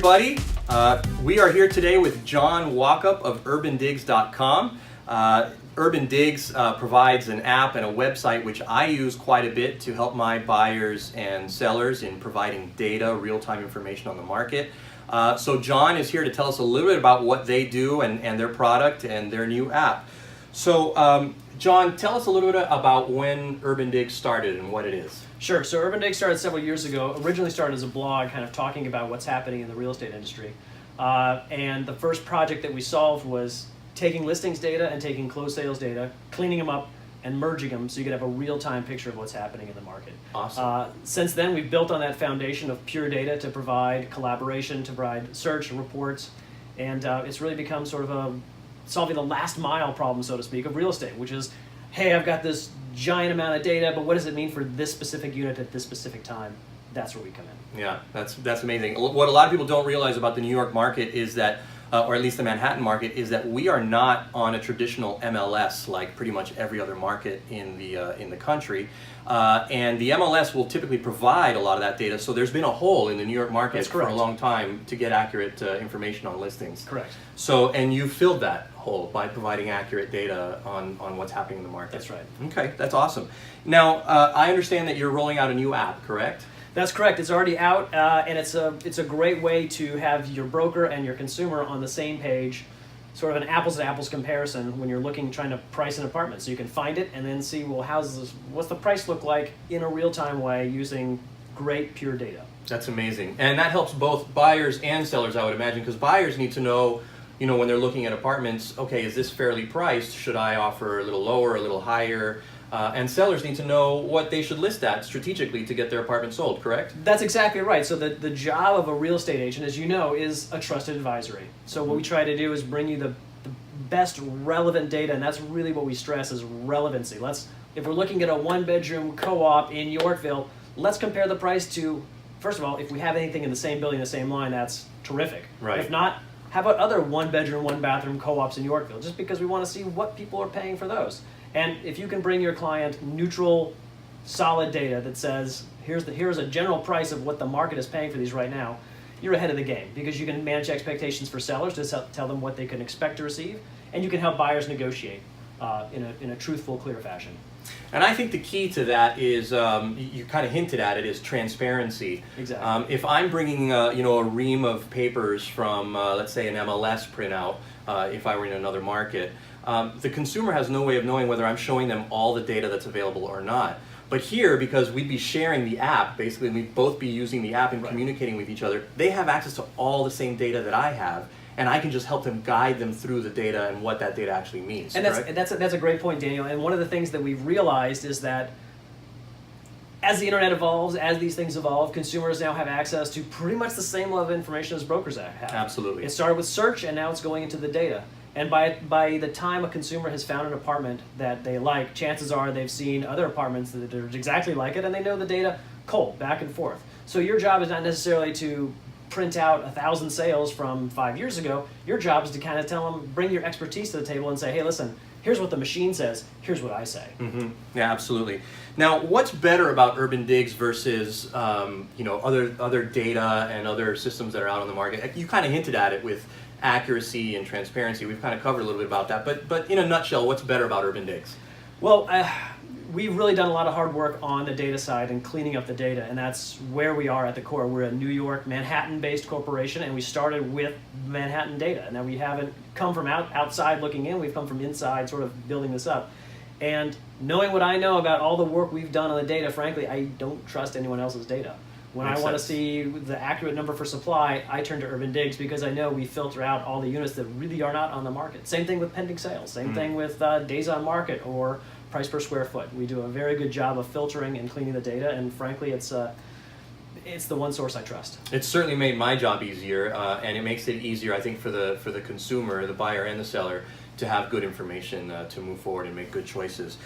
everybody. We are here today with John Walkup of UrbanDigs.com. UrbanDigs provides an app and a website which I use quite a bit to help my buyers and sellers in providing data, real-time information on the market. So John is here to tell us a little bit about what they do and their product and their new app. So John, tell us a little bit about when UrbanDigs started and what it is. Sure. So UrbanDigs started several years ago. Originally started as a blog, kind of talking about what's happening in the real estate industry. And the first project that we solved was taking listings data and taking closed sales data, cleaning them up, and merging them so you could have a real-time picture of what's happening in the market. Awesome. Since then, we've built on that foundation of pure data to provide collaboration, to provide search and reports, and it's really become sort of solving the last mile problem, so to speak, of real estate, which is, hey, I've got this giant amount of data, but what does it mean for this specific unit at this specific time? That's where we come in. Yeah, that's amazing. What a lot of people don't realize about the New York market is that, or at least the Manhattan market, is that we are not on a traditional MLS like pretty much every other market in the country. And the MLS will typically provide a lot of that data, so there's been a hole in the New York market for a long time to get accurate information on listings. Correct. So, and you filled that hole by providing accurate data on what's happening in the market. That's right. Okay, that's awesome. Now, I understand that you're rolling out a new app, correct? That's correct. It's already out, and it's a great way to have your broker and your consumer on the same page, sort of an apples to apples comparison when you're trying to price an apartment. So you can find it and then see, well, what's the price look like in a real-time way using great pure data. That's amazing, and that helps both buyers and sellers, I would imagine, because buyers need to know, when they're looking at apartments, okay, is this fairly priced? Should I offer a little lower, a little higher? And sellers need to know what they should list at strategically to get their apartment sold, correct? That's exactly right. So the job of a real estate agent, as you know, is a trusted advisory. So what we try to do is bring you the best relevant data, and that's really what we stress is relevancy. If we're looking at a one-bedroom co-op in Yorkville, let's compare the price to, first of all, if we have anything in the same building, the same line, that's terrific. Right. If not, how about other one-bedroom, one-bathroom co-ops in Yorkville, just because we want to see what people are paying for those. And if you can bring your client neutral, solid data that says, here's a general price of what the market is paying for these right now, you're ahead of the game because you can manage expectations for sellers to tell them what they can expect to receive, and you can help buyers negotiate in a truthful, clear fashion. And I think the key to that is, you kind of hinted at it, is transparency. Exactly. If I'm bringing a ream of papers from, let's say, an MLS printout, if I were in another market, the consumer has no way of knowing whether I'm showing them all the data that's available or not. But here, because we'd be sharing the app, basically we'd both be using the app and communicating with each other, they have access to all the same data that I have, and I can just help them guide them through the data and what that data actually means. And that's a great point, Daniel. And one of the things that we've realized is that as the internet evolves, as these things evolve, consumers now have access to pretty much the same level of information as brokers have. Absolutely. It started with search, and now it's going into the data. And by the time a consumer has found an apartment that they like, chances are they've seen other apartments that are exactly like it, and they know the data cold, back and forth. So your job is not necessarily to print out 1,000 sales from 5 years ago. Your job is to kind of tell them, bring your expertise to the table and say, hey, listen, here's what the machine says, here's what I say. Mm-hmm. Yeah, absolutely. Now, what's better about UrbanDigs versus other data and other systems that are out on the market? You kind of hinted at it with accuracy and transparency. We've kind of covered a little bit about that, but in a nutshell, what's better about UrbanDigs? Well, we've really done a lot of hard work on the data side and cleaning up the data, and that's where we are at the core. We're a New York, Manhattan-based corporation, and we started with Manhattan data. Now, we haven't come from outside looking in, we've come from inside sort of building this up. And knowing what I know about all the work we've done on the data, frankly, I don't trust anyone else's data. When I want to see the accurate number for supply, I turn to UrbanDigs because I know we filter out all the units that really are not on the market. Same thing with pending sales. Same thing with days on market or price per square foot. We do a very good job of filtering and cleaning the data, and frankly, it's the one source I trust. It's certainly made my job easier, and it makes it easier, I think, for the consumer, the buyer, and the seller to have good information to move forward and make good choices.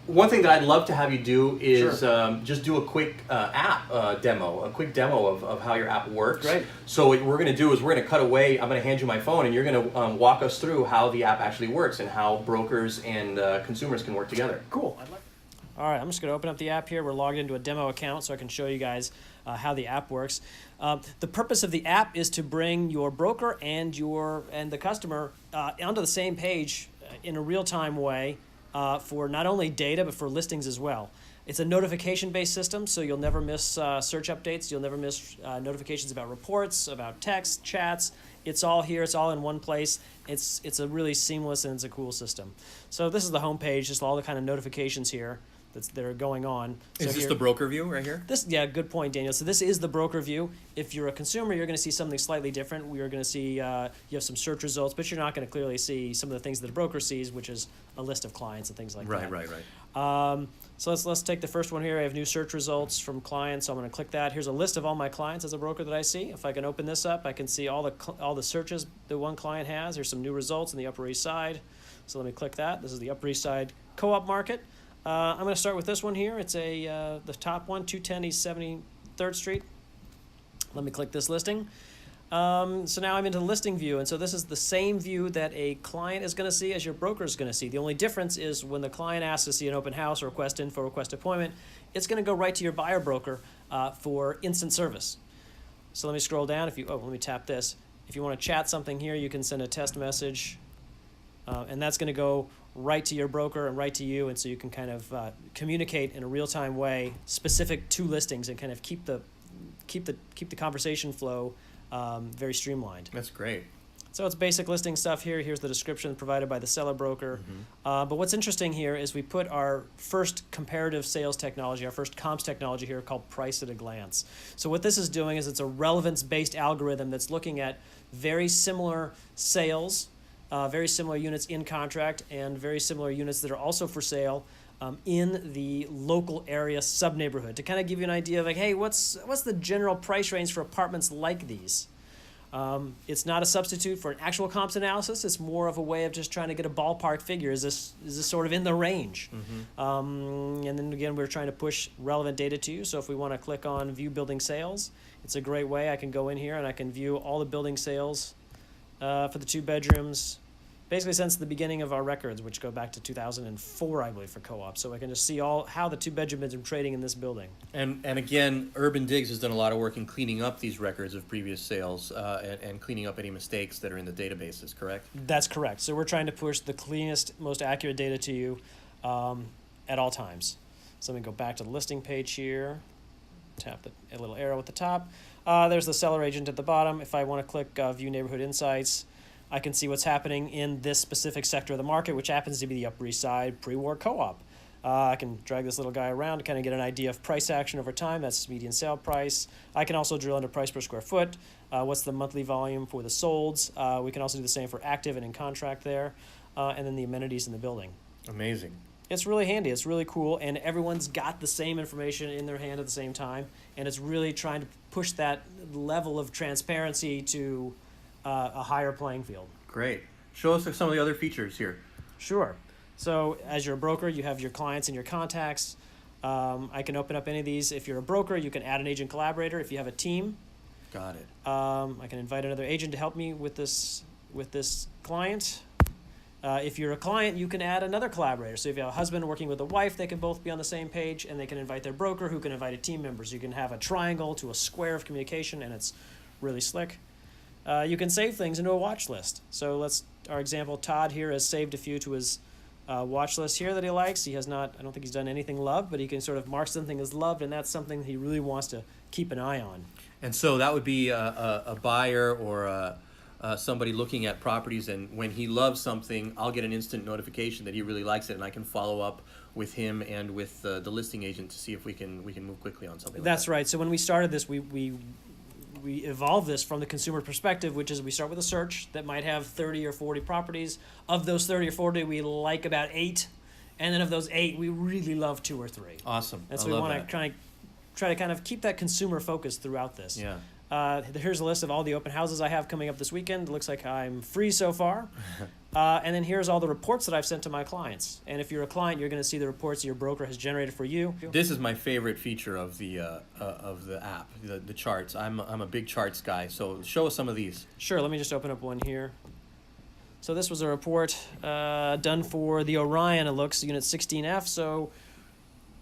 One thing that I'd love to have you do is just do a quick app demo, a quick demo of how your app works. Great. So what we're going to do is we're going to cut away, I'm going to hand you my phone, and you're going to walk us through how the app actually works and how brokers and consumers can work together. Cool. All right, I'm just going to open up the app here. We're logged into a demo account so I can show you guys how the app works. The purpose of the app is to bring your broker and the customer onto the same page in a real-time way for not only data but for listings as well. It's a notification-based system, so you'll never miss search updates. You'll never miss notifications about reports, about text, chats. It's all here. It's all in one place. It's a really seamless and it's a cool system. So this is the home page, just all the kind of notifications here that are going on. So Is this the broker view right here? Yeah, good point, Daniel. So this is the broker view. If you're a consumer, you're going to see something slightly different. We are going to see you have some search results, but you're not going to clearly see some of the things that a broker sees, which is a list of clients and things like that. Right. So let's take the first one here. I have new search results from clients, so I'm going to click that. Here's a list of all my clients as a broker that I see. If I can open this up, I can see all the searches that one client has. Here's some new results in the Upper East Side. So let me click that. This is the Upper East Side co-op market. I'm going to start with this one here. It's the top one, 210 East 73rd Street. Let me click this listing. So now I'm into the listing view, and so this is the same view that a client is going to see as your broker is going to see. The only difference is when the client asks to see an open house or request info, request appointment, it's going to go right to your buyer broker for instant service. So let me scroll down. Let me tap this. If you want to chat something here, you can send a test message, and that's going to go right to your broker and right to you, and so you can kind of communicate in a real-time way specific to listings and kind of keep the conversation flow very streamlined. That's great. So it's basic listing stuff here. Here's the description provided by the seller broker. But what's interesting here is we put our first comparative sales technology, our first comps technology here called price at a glance. So what this is doing is it's a relevance-based algorithm that's looking at very similar sales, very similar units in contract, and very similar units that are also for sale in the local area sub-neighborhood to kind of give you an idea of like, hey, what's the general price range for apartments like these? It's not a substitute for an actual comps analysis. It's more of a way of just trying to get a ballpark figure. Is this sort of in the range? And then again, we're trying to push relevant data to you. So if we want to click on View Building Sales, it's a great way. I can go in here and I can view all the building sales for the 2 bedrooms, basically since the beginning of our records, which go back to 2004, I believe, for co-op. So I can just see how the 2 bedrooms are trading in this building. And again, UrbanDigs has done a lot of work in cleaning up these records of previous sales and cleaning up any mistakes that are in the databases, correct? That's correct. So we're trying to push the cleanest, most accurate data to you at all times. So let me go back to the listing page here, tap a little arrow at the top. There's the seller agent at the bottom. If I want to click View Neighborhood Insights, I can see what's happening in this specific sector of the market, which happens to be the Upper East Side pre-war co-op. I can drag this little guy around to kind of get an idea of price action over time. That's median sale price. I can also drill into price per square foot. What's the monthly volume for the solds? We can also do the same for active and in contract there. And then the amenities in the building. Amazing. It's really handy. It's really cool. And everyone's got the same information in their hand at the same time. And it's really trying to push that level of transparency to a higher playing field. Great. Show us some of the other features here. Sure. So as you're a broker, you have your clients and your contacts. I can open up any of these. If you're a broker, you can add an agent collaborator. If you have a team, got it. I can invite another agent to help me with this client. If you're a client, you can add another collaborator. So if you have a husband working with a wife, they can both be on the same page, and they can invite their broker, who can invite a team member. So you can have a triangle to a square of communication, and it's really slick. You can save things into a watch list. So our example, Todd here has saved a few to his watch list here that he likes. He has not, I don't think he's done anything loved, but he can sort of mark something as loved, and that's something he really wants to keep an eye on. And so that would be a buyer or somebody looking at properties, and when he loves something, I'll get an instant notification that he really likes it, and I can follow up with him and with the listing agent to see if we can move quickly on something like that. That's right. So when we started this, we evolve this from the consumer perspective, which is we start with a search that might have 30 or 40 properties. Of those 30 or 40, we like about 8. And then of those 8, we really love 2 or 3. Awesome. And so we want to try to kind of keep that consumer focus throughout this. Yeah. Here's a list of all the open houses I have coming up this weekend. It looks like I'm free so far. And then here's all the reports that I've sent to my clients. And if you're a client, you're going to see the reports your broker has generated for you. This is my favorite feature of the app, the charts. I'm a big charts guy, so show us some of these. Sure, let me just open up one here. So this was a report done for the Orion, it looks, Unit 16F. So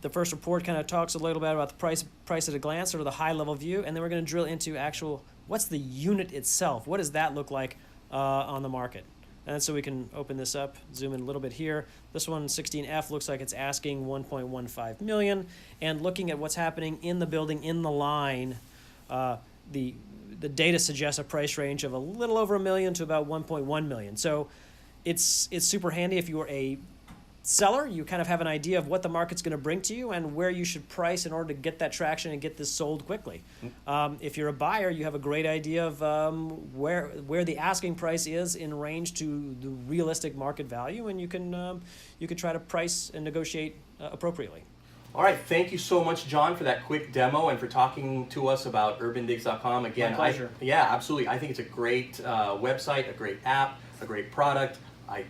The first report kind of talks a little bit about the price at a glance, sort of the high level view, and then we're going to drill into actual, what's the unit itself? What does that look like on the market? And so we can open this up, zoom in a little bit here. This one, 16F, looks like it's asking 1.15 million. And looking at what's happening in the building, in the line, the data suggests a price range of a little over $1 million to about 1.1 million. So it's super handy if you're a seller. You kind of have an idea of what the market's going to bring to you and where you should price in order to get that traction and get this sold quickly. If you're a buyer, you have a great idea of where the asking price is in range to the realistic market value, and you can try to price and negotiate appropriately. All right, thank you so much, John, for that quick demo and for talking to us about UrbanDigs.com. Again, My pleasure. Yeah, absolutely. I think it's a great website, a great app, a great product. I'm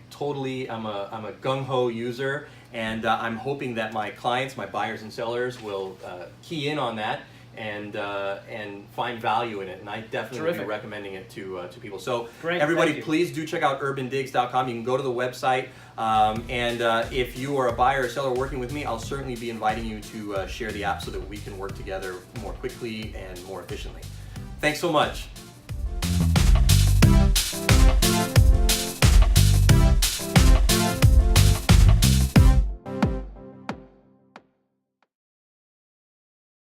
a gung-ho user, and I'm hoping that my clients, my buyers and sellers, will key in on that and find value in it. And I definitely will be recommending it to people. So everybody, please do check out UrbanDigs.com. You can go to the website, and if you are a buyer or seller working with me, I'll certainly be inviting you to share the app so that we can work together more quickly and more efficiently. Thanks so much.